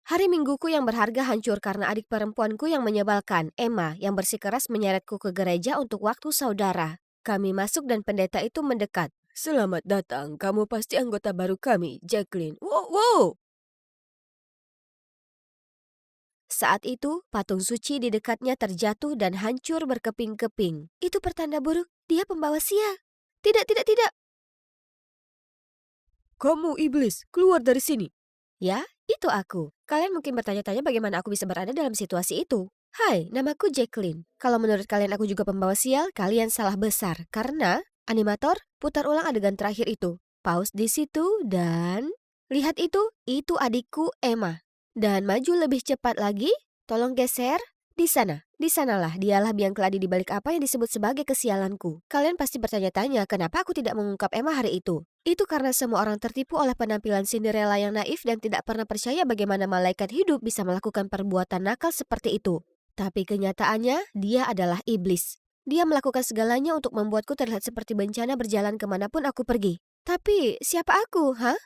Hari Mingguku yang berharga hancur karena adik perempuanku yang menyebalkan, Emma, yang bersikeras menyeretku ke gereja untuk waktu saudara. Kami masuk dan pendeta itu mendekat. Selamat datang, kamu pasti anggota baru kami, Jacqueline. Wow, wow. Saat itu, patung suci di dekatnya terjatuh dan hancur berkeping-keping. Itu pertanda buruk, dia pembawa sial. Tidak, tidak, tidak. Kamu iblis, keluar dari sini. Ya, itu aku. Kalian mungkin bertanya-tanya bagaimana aku bisa berada dalam situasi itu. Hai, namaku Jacqueline. Kalau menurut kalian aku juga pembawa sial, kalian salah besar. Karena, animator, putar ulang adegan terakhir itu. Pause di situ dan... Lihat itu adikku Emma. Dan maju lebih cepat lagi, tolong geser. Di sana, di sanalah dialah biang keladi di balik apa yang disebut sebagai kesialanku. Kalian pasti bertanya-tanya kenapa aku tidak mengungkap Emma hari itu. Itu karena semua orang tertipu oleh penampilan Cinderella yang naif dan tidak pernah percaya bagaimana malaikat hidup bisa melakukan perbuatan nakal seperti itu. Tapi kenyataannya, dia adalah iblis. Dia melakukan segalanya untuk membuatku terlihat seperti bencana berjalan kemanapun aku pergi. Tapi, siapa aku, hah?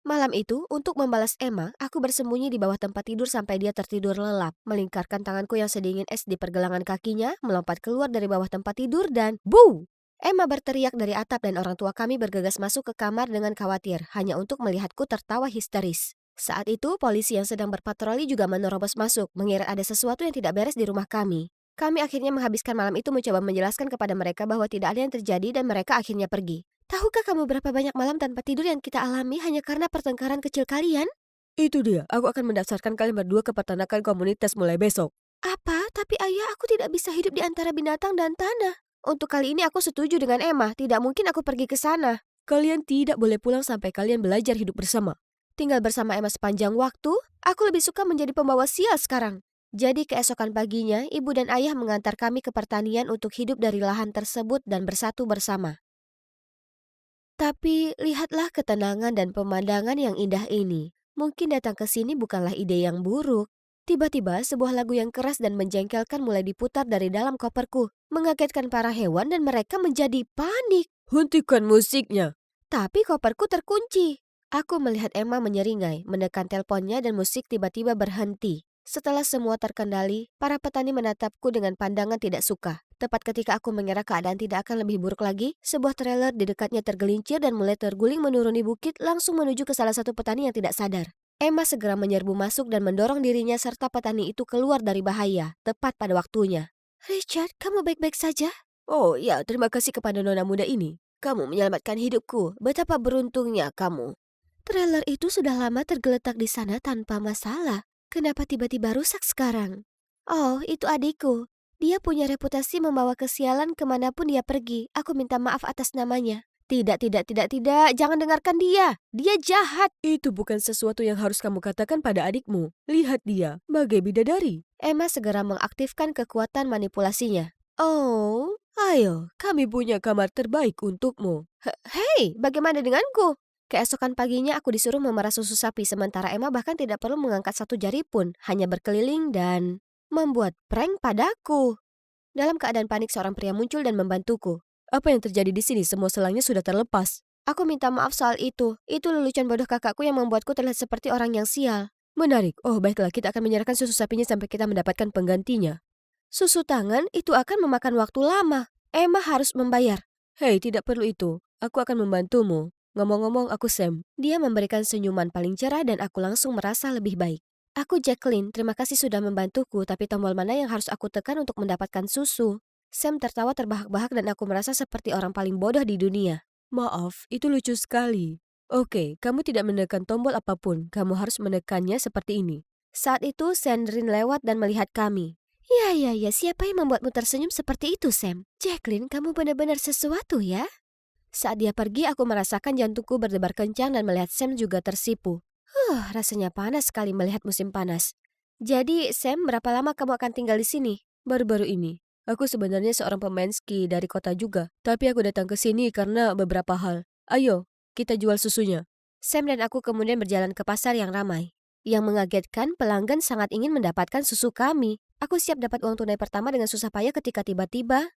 Malam itu, untuk membalas Emma, aku bersembunyi di bawah tempat tidur sampai dia tertidur lelap, melingkarkan tanganku yang sedingin es di pergelangan kakinya, melompat keluar dari bawah tempat tidur dan buu! Emma berteriak dari atap dan orang tua kami bergegas masuk ke kamar dengan khawatir, hanya untuk melihatku tertawa histeris. Saat itu, polisi yang sedang berpatroli juga menerobos masuk, mengira ada sesuatu yang tidak beres di rumah kami. Kami akhirnya menghabiskan malam itu mencoba menjelaskan kepada mereka bahwa tidak ada yang terjadi dan mereka akhirnya pergi. Tahukah kamu berapa banyak malam tanpa tidur yang kita alami hanya karena pertengkaran kecil kalian? Itu dia, aku akan mendaftarkan kalian berdua ke peternakan komunitas mulai besok. Apa? Tapi ayah, aku tidak bisa hidup di antara binatang dan tanah. Untuk kali ini aku setuju dengan Emma, tidak mungkin aku pergi ke sana. Kalian tidak boleh pulang sampai kalian belajar hidup bersama. Tinggal bersama Emma sepanjang waktu, aku lebih suka menjadi pembawa sial sekarang. Jadi keesokan paginya, ibu dan ayah mengantar kami ke pertanian untuk hidup dari lahan tersebut dan bersatu bersama. Tapi lihatlah ketenangan dan pemandangan yang indah ini. Mungkin datang ke sini bukanlah ide yang buruk. Tiba-tiba sebuah lagu yang keras dan menjengkelkan mulai diputar dari dalam koperku, mengagetkan para hewan dan mereka menjadi panik. Hentikan musiknya. Tapi koperku terkunci. Aku melihat Emma menyeringai, menekan teleponnya dan musik tiba-tiba berhenti. Setelah semua terkendali, para petani menatapku dengan pandangan tidak suka. Tepat ketika aku mengira keadaan tidak akan lebih buruk lagi, sebuah trailer di dekatnya tergelincir dan mulai terguling menuruni bukit langsung menuju ke salah satu petani yang tidak sadar. Emma segera menyerbu masuk dan mendorong dirinya serta petani itu keluar dari bahaya, tepat pada waktunya. Richard, kamu baik-baik saja? Oh ya, terima kasih kepada nona muda ini. Kamu menyelamatkan hidupku. Betapa beruntungnya kamu. Trailer itu sudah lama tergeletak di sana tanpa masalah. Kenapa tiba-tiba rusak sekarang? Oh, itu adikku. Dia punya reputasi membawa kesialan kemanapun dia pergi. Aku minta maaf atas namanya. Tidak, tidak, tidak, tidak. Jangan dengarkan dia. Dia jahat. Itu bukan sesuatu yang harus kamu katakan pada adikmu. Lihat dia, bagai bidadari. Emma segera mengaktifkan kekuatan manipulasinya. Oh, ayo, kami punya kamar terbaik untukmu. Hei, bagaimana denganku? Keesokan paginya aku disuruh memerah susu sapi sementara Emma bahkan tidak perlu mengangkat satu jari pun, hanya berkeliling dan membuat prank padaku. Dalam keadaan panik seorang pria muncul dan membantuku. Apa yang terjadi di sini? Semua selangnya sudah terlepas. Aku minta maaf soal itu. Itu lelucon bodoh kakakku yang membuatku terlihat seperti orang yang sial. Menarik. Oh, baiklah, kita akan menyerahkan susu sapinya sampai kita mendapatkan penggantinya. Susu tangan itu akan memakan waktu lama. Emma harus membayar. Hei, tidak perlu itu. Aku akan membantumu. Ngomong-ngomong, aku Sam. Dia memberikan senyuman paling cerah dan aku langsung merasa lebih baik. Aku Jacqueline, terima kasih sudah membantuku, tapi tombol mana yang harus aku tekan untuk mendapatkan susu? Sam tertawa terbahak-bahak dan aku merasa seperti orang paling bodoh di dunia. Maaf, itu lucu sekali. Oke, kamu tidak menekan tombol apapun, kamu harus menekannya seperti ini. Saat itu, Sandrine lewat dan melihat kami. Ya, siapa yang membuatmu tersenyum seperti itu, Sam? Jacqueline, kamu benar-benar sesuatu ya? Saat dia pergi, aku merasakan jantungku berdebar kencang dan melihat Sam juga tersipu. Rasanya panas sekali melihat musim panas. Jadi, Sam, berapa lama kamu akan tinggal di sini? Baru-baru ini. Aku sebenarnya seorang pemain ski dari kota juga. Tapi aku datang ke sini karena beberapa hal. Ayo, kita jual susunya. Sam dan aku kemudian berjalan ke pasar yang ramai. Yang mengagetkan, pelanggan sangat ingin mendapatkan susu kami. Aku siap dapat uang tunai pertama dengan susah payah ketika tiba-tiba,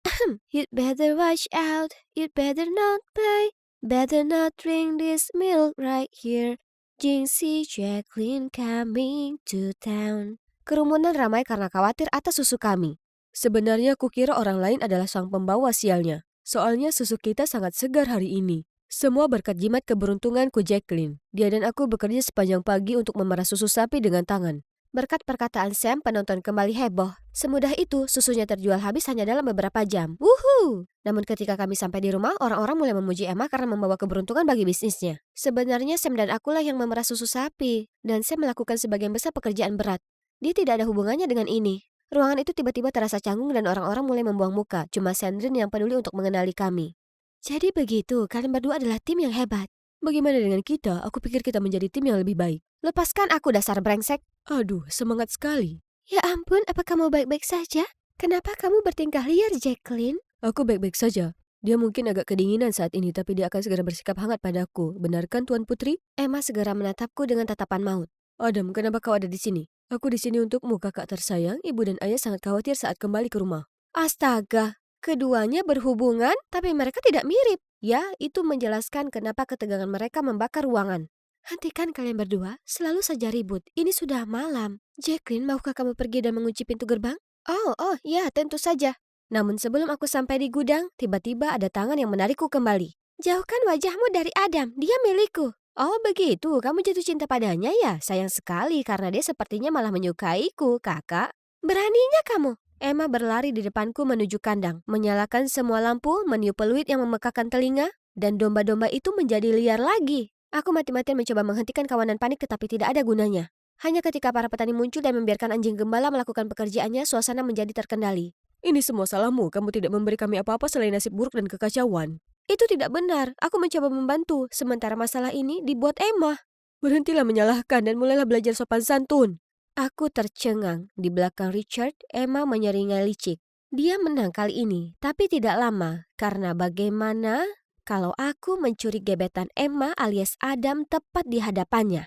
You'd better watch out, you'd better not play, better not drink this milk right here. Jinxie Jacqueline coming to town. Kerumunan ramai karena khawatir atas susu kami. Sebenarnya kukira orang lain adalah sang pembawa sialnya. Soalnya susu kita sangat segar hari ini. Semua berkat jimat keberuntunganku Jacqueline. Dia dan aku bekerja sepanjang pagi untuk memerah susu sapi dengan tangan. Berkat perkataan Sam, penonton kembali heboh. Semudah itu, susunya terjual habis hanya dalam beberapa jam. Wuhu! Namun ketika kami sampai di rumah, orang-orang mulai memuji Emma karena membawa keberuntungan bagi bisnisnya. Sebenarnya Sam dan akulah yang memerah susu sapi. Dan Sam melakukan sebagian besar pekerjaan berat. Dia tidak ada hubungannya dengan ini. Ruangan itu tiba-tiba terasa canggung dan orang-orang mulai membuang muka. Cuma Sandrine yang peduli untuk mengenali kami. Jadi begitu, kalian berdua adalah tim yang hebat. Bagaimana dengan kita? Aku pikir kita menjadi tim yang lebih baik. Lepaskan aku dasar brengsek. Aduh, semangat sekali. Ya ampun, apa kamu baik-baik saja? Kenapa kamu bertingkah liar, Jacqueline? Aku baik-baik saja. Dia mungkin agak kedinginan saat ini, tapi dia akan segera bersikap hangat padaku. Benarkan, Tuan Putri? Emma segera menatapku dengan tatapan maut. Adam, kenapa kau ada di sini? Aku di sini untukmu, kakak tersayang. Ibu dan ayah sangat khawatir saat kembali ke rumah. Astaga, keduanya berhubungan, tapi mereka tidak mirip. Ya, itu menjelaskan kenapa ketegangan mereka membakar ruangan. Hentikan kalian berdua, selalu saja ribut. Ini sudah malam. Jacqueline, maukah kamu pergi dan mengunci pintu gerbang? Oh, ya, tentu saja. Namun sebelum aku sampai di gudang, tiba-tiba ada tangan yang menarikku kembali. Jauhkan wajahmu dari Adam, dia milikku. Oh begitu, kamu jatuh cinta padanya ya? Sayang sekali karena dia sepertinya malah menyukaiku, kakak. Beraninya kamu. Emma berlari di depanku menuju kandang, menyalakan semua lampu, meniup peluit yang memekakan telinga, dan domba-domba itu menjadi liar lagi. Aku mati-matian mencoba menghentikan kawanan panik tetapi tidak ada gunanya. Hanya ketika para petani muncul dan membiarkan anjing gembala melakukan pekerjaannya, suasana menjadi terkendali. Ini semua salahmu, kamu tidak memberi kami apa-apa selain nasib buruk dan kekacauan. Itu tidak benar, aku mencoba membantu, sementara masalah ini dibuat Emma. Berhentilah menyalahkan dan mulailah belajar sopan santun. Aku tercengang. Di belakang Richard, Emma menyeringai licik. Dia menang kali ini, tapi tidak lama. Karena bagaimana kalau aku mencuri gebetan Emma alias Adam tepat di hadapannya?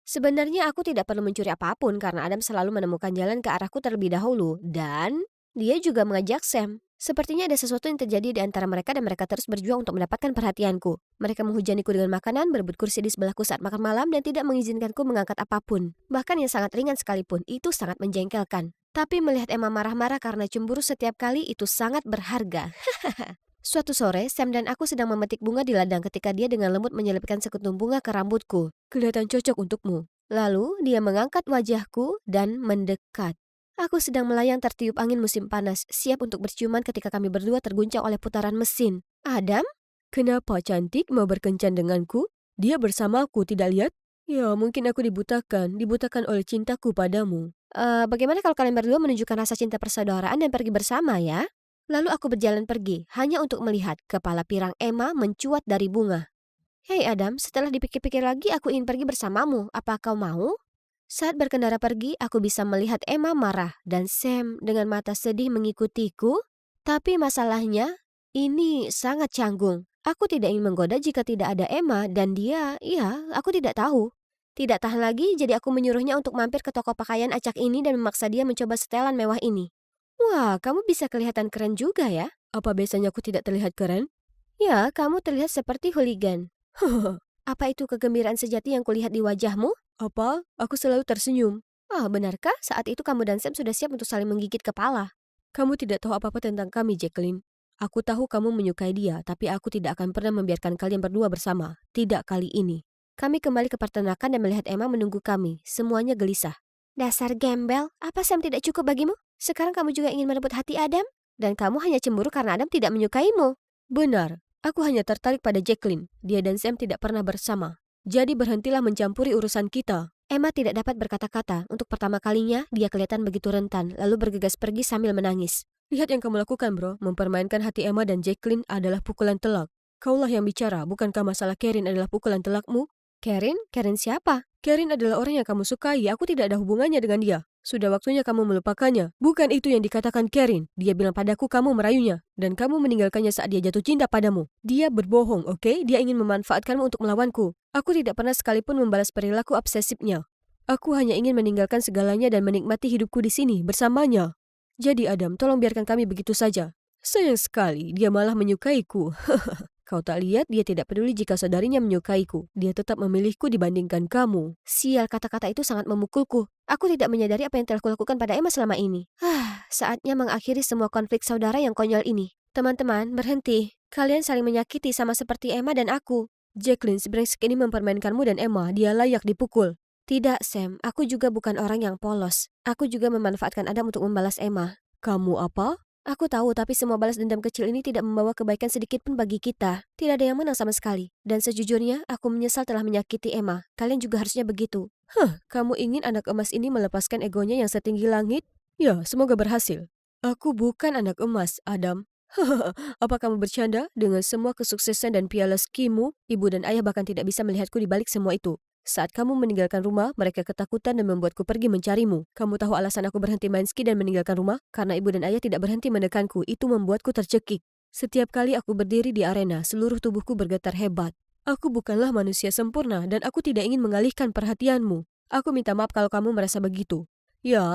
Sebenarnya aku tidak perlu mencuri apapun karena Adam selalu menemukan jalan ke arahku terlebih dahulu. Dan dia juga mengajak Sam. Sepertinya ada sesuatu yang terjadi di antara mereka dan mereka terus berjuang untuk mendapatkan perhatianku. Mereka menghujaniku dengan makanan, berebut kursi di sebelahku saat makan malam, dan tidak mengizinkanku mengangkat apapun. Bahkan yang sangat ringan sekalipun, itu sangat menjengkelkan. Tapi melihat Emma marah-marah karena cemburu setiap kali itu sangat berharga. Suatu sore, Sam dan aku sedang memetik bunga di ladang ketika dia dengan lembut menyelipkan sekuntum bunga ke rambutku. Kelihatan cocok untukmu. Lalu, dia mengangkat wajahku dan mendekat. Aku sedang melayang tertiup angin musim panas, siap untuk berciuman ketika kami berdua terguncang oleh putaran mesin. Adam? Kenapa cantik mau berkencan denganku? Dia bersamaku, tidak lihat? Ya, mungkin aku dibutakan oleh cintaku padamu. Bagaimana kalau kalian berdua menunjukkan rasa cinta persaudaraan dan pergi bersama ya? Lalu aku berjalan pergi, hanya untuk melihat kepala pirang Emma mencuat dari bunga. Hei Adam, setelah dipikir-pikir lagi aku ingin pergi bersamamu, apa kau mau? Saat berkendara pergi, aku bisa melihat Emma marah dan Sam dengan mata sedih mengikutiku. Tapi masalahnya, ini sangat canggung. Aku tidak ingin menggoda jika tidak ada Emma dan dia, aku tidak tahu. Tidak tahan lagi, jadi aku menyuruhnya untuk mampir ke toko pakaian acak ini dan memaksa dia mencoba setelan mewah ini. Wah, kamu bisa kelihatan keren juga ya. Apa biasanya aku tidak terlihat keren? Ya, kamu terlihat seperti hooligan. Apa itu kegembiraan sejati yang kulihat di wajahmu? Apa? Aku selalu tersenyum. Benarkah? Saat itu kamu dan Sam sudah siap untuk saling menggigit kepala. Kamu tidak tahu apa-apa tentang kami, Jacqueline. Aku tahu kamu menyukai dia, tapi aku tidak akan pernah membiarkan kalian berdua bersama. Tidak kali ini. Kami kembali ke peternakan dan melihat Emma menunggu kami. Semuanya gelisah. Dasar gembel, apa Sam tidak cukup bagimu? Sekarang kamu juga ingin merebut hati Adam? Dan kamu hanya cemburu karena Adam tidak menyukaimu. Benar. Aku hanya tertarik pada Jacqueline. Dia dan Sam tidak pernah bersama. Jadi berhentilah mencampuri urusan kita. Emma tidak dapat berkata-kata. Untuk pertama kalinya, dia kelihatan begitu rentan, lalu bergegas pergi sambil menangis. Lihat yang kamu lakukan, bro. Mempermainkan hati Emma dan Jacqueline adalah pukulan telak. Kaulah yang bicara, bukankah masalah Karen adalah pukulan telakmu? Karen? Karen siapa? Karen adalah orang yang kamu sukai. Aku tidak ada hubungannya dengan dia. Sudah waktunya kamu melupakannya. Bukan itu yang dikatakan Karen. Dia bilang padaku kamu merayunya. Dan kamu meninggalkannya saat dia jatuh cinta padamu. Dia berbohong, oke? Dia ingin memanfaatkanmu untuk melawanku. Aku tidak pernah sekalipun membalas perilaku obsesifnya. Aku hanya ingin meninggalkan segalanya dan menikmati hidupku di sini bersamanya. Jadi Adam, tolong biarkan kami begitu saja. Sayang sekali, dia malah menyukaiku. Kau tak lihat dia tidak peduli jika saudarinya menyukaiku. Dia tetap memilihku dibandingkan kamu. Sial, kata-kata itu sangat memukulku. Aku tidak menyadari apa yang telah kulakukan pada Emma selama ini. Saatnya mengakhiri semua konflik saudara yang konyol ini. Teman-teman, berhenti. Kalian saling menyakiti sama seperti Emma dan aku. Jacqueline, si brengsek ini mempermainkanmu dan Emma. Dia layak dipukul. Tidak, Sam. Aku juga bukan orang yang polos. Aku juga memanfaatkan Adam untuk membalas Emma. Kamu apa? Aku tahu, tapi semua balas dendam kecil ini tidak membawa kebaikan sedikit pun bagi kita. Tidak ada yang menang sama sekali. Dan sejujurnya, aku menyesal telah menyakiti Emma. Kalian juga harusnya begitu. Kamu ingin anak emas ini melepaskan egonya yang setinggi langit? Ya, semoga berhasil. Aku bukan anak emas, Adam. Apa kamu bercanda? Dengan semua kesuksesan dan piala skimu, ibu dan ayah bahkan tidak bisa melihatku di balik semua itu. Saat kamu meninggalkan rumah, mereka ketakutan dan membuatku pergi mencarimu. Kamu tahu alasan aku berhenti main ski dan meninggalkan rumah? Karena ibu dan ayah tidak berhenti menekanku. Itu membuatku tercekik. Setiap kali aku berdiri di arena, seluruh tubuhku bergetar hebat. Aku bukanlah manusia sempurna dan aku tidak ingin mengalihkan perhatianmu. Aku minta maaf kalau kamu merasa begitu. Ya,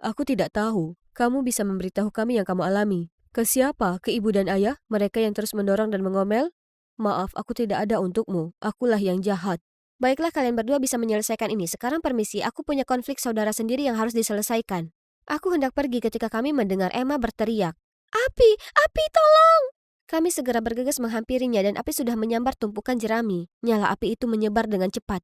aku tidak tahu. Kamu bisa memberitahu kami yang kamu alami. Ke siapa? Ke ibu dan ayah? Mereka yang terus mendorong dan mengomel? Maaf, aku tidak ada untukmu. Akulah yang jahat. Baiklah, kalian berdua bisa menyelesaikan ini. Sekarang permisi, aku punya konflik saudara sendiri yang harus diselesaikan. Aku hendak pergi ketika kami mendengar Emma berteriak. Api! Api, tolong! Kami segera bergegas menghampirinya dan api sudah menyambar tumpukan jerami. Nyala api itu menyebar dengan cepat.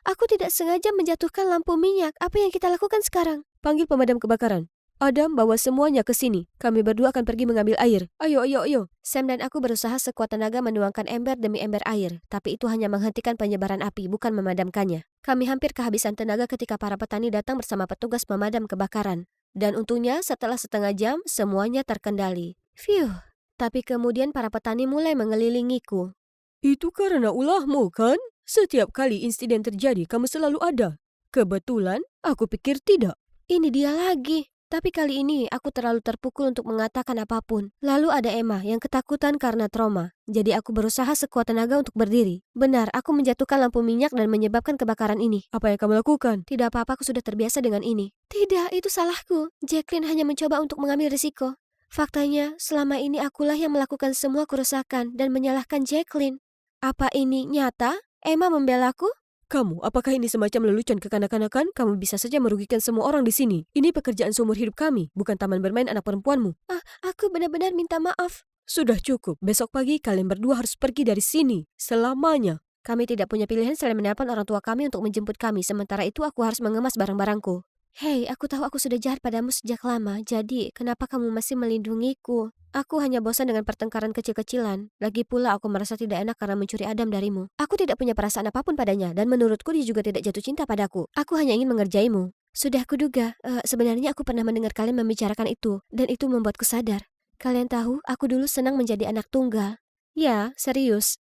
Aku tidak sengaja menjatuhkan lampu minyak. Apa yang kita lakukan sekarang? Panggil pemadam kebakaran. Adam, bawa semuanya ke sini. Kami berdua akan pergi mengambil air. Ayo, ayo, ayo. Sam dan aku berusaha sekuat tenaga menuangkan ember demi ember air, tapi itu hanya menghentikan penyebaran api, bukan memadamkannya. Kami hampir kehabisan tenaga ketika para petani datang bersama petugas pemadam kebakaran. Dan untungnya setelah setengah jam, semuanya terkendali. Phew. Tapi kemudian para petani mulai mengelilingiku. Itu karena ulahmu, kan? Setiap kali insiden terjadi, kamu selalu ada. Kebetulan, aku pikir tidak. Ini dia lagi. Tapi kali ini aku terlalu terpukul untuk mengatakan apapun. Lalu ada Emma yang ketakutan karena trauma. Jadi aku berusaha sekuat tenaga untuk berdiri. Benar, aku menjatuhkan lampu minyak dan menyebabkan kebakaran ini. Apa yang kamu lakukan? Tidak apa-apa, aku sudah terbiasa dengan ini. Tidak, itu salahku. Jacqueline hanya mencoba untuk mengambil risiko. Faktanya, selama ini akulah yang melakukan semua kerusakan dan menyalahkan Jacqueline. Apa ini nyata? Emma membelaku? Kamu, apakah ini semacam lelucon kekanak-kanakan? Kamu bisa saja merugikan semua orang di sini. Ini pekerjaan seumur hidup kami, bukan taman bermain anak perempuanmu. Aku benar-benar minta maaf. Sudah cukup. Besok pagi kalian berdua harus pergi dari sini. Selamanya. Kami tidak punya pilihan selain menelpon orang tua kami untuk menjemput kami. Sementara itu aku harus mengemas barang-barangku. Hei, aku tahu aku sudah jahat padamu sejak lama. Jadi, kenapa kamu masih melindungiku? Aku hanya bosan dengan pertengkaran kecil-kecilan. Lagi pula aku merasa tidak enak karena mencuri Adam darimu. Aku tidak punya perasaan apapun padanya, dan menurutku dia juga tidak jatuh cinta padaku. Aku hanya ingin mengerjaimu. Sudah kuduga, sebenarnya aku pernah mendengar kalian membicarakan itu, dan itu membuatku sadar. Kalian tahu, aku dulu senang menjadi anak tunggal. Ya, serius.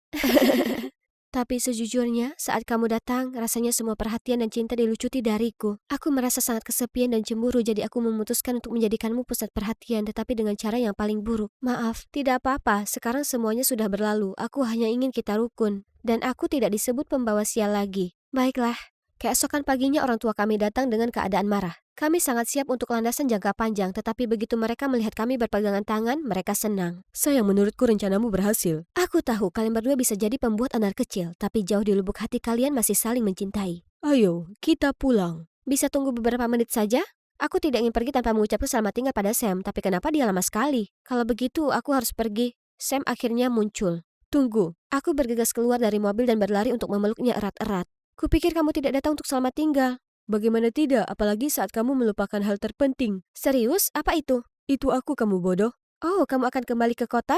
Tapi sejujurnya, saat kamu datang, rasanya semua perhatian dan cinta dilucuti dariku. Aku merasa sangat kesepian dan cemburu, jadi aku memutuskan untuk menjadikanmu pusat perhatian, tetapi dengan cara yang paling buruk. Maaf, tidak apa-apa, sekarang semuanya sudah berlalu. Aku hanya ingin kita rukun. Dan aku tidak disebut pembawa sial lagi. Baiklah. Keesokan paginya orang tua kami datang dengan keadaan marah. Kami sangat siap untuk landasan jangka panjang, tetapi begitu mereka melihat kami berpegangan tangan, mereka senang. Sayang, menurutku rencanamu berhasil. Aku tahu kalian berdua bisa jadi pembuat anak kecil, tapi jauh di lubuk hati kalian masih saling mencintai. Ayo, kita pulang. Bisa tunggu beberapa menit saja? Aku tidak ingin pergi tanpa mengucapkan selamat tinggal pada Sam, tapi kenapa dia lama sekali? Kalau begitu, aku harus pergi. Sam akhirnya muncul. Tunggu. Aku bergegas keluar dari mobil dan berlari untuk memeluknya erat-erat. Kupikir kamu tidak datang untuk selamat tinggal. Bagaimana tidak, apalagi saat kamu melupakan hal terpenting. Serius? Apa itu? Itu aku, kamu bodoh. Oh, kamu akan kembali ke kota?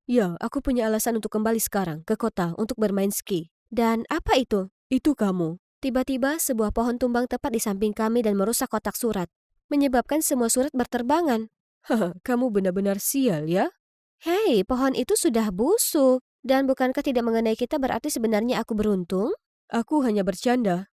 Ya, aku punya alasan untuk kembali sekarang, ke kota, untuk bermain ski. Dan apa itu? Itu kamu. Tiba-tiba sebuah pohon tumbang tepat di samping kami dan merusak kotak surat. Menyebabkan semua surat berterbangan. Haha, kamu benar-benar sial ya? Hei, pohon itu sudah busuk. Dan bukankah tidak mengenai kita berarti sebenarnya aku beruntung? Aku hanya bercanda.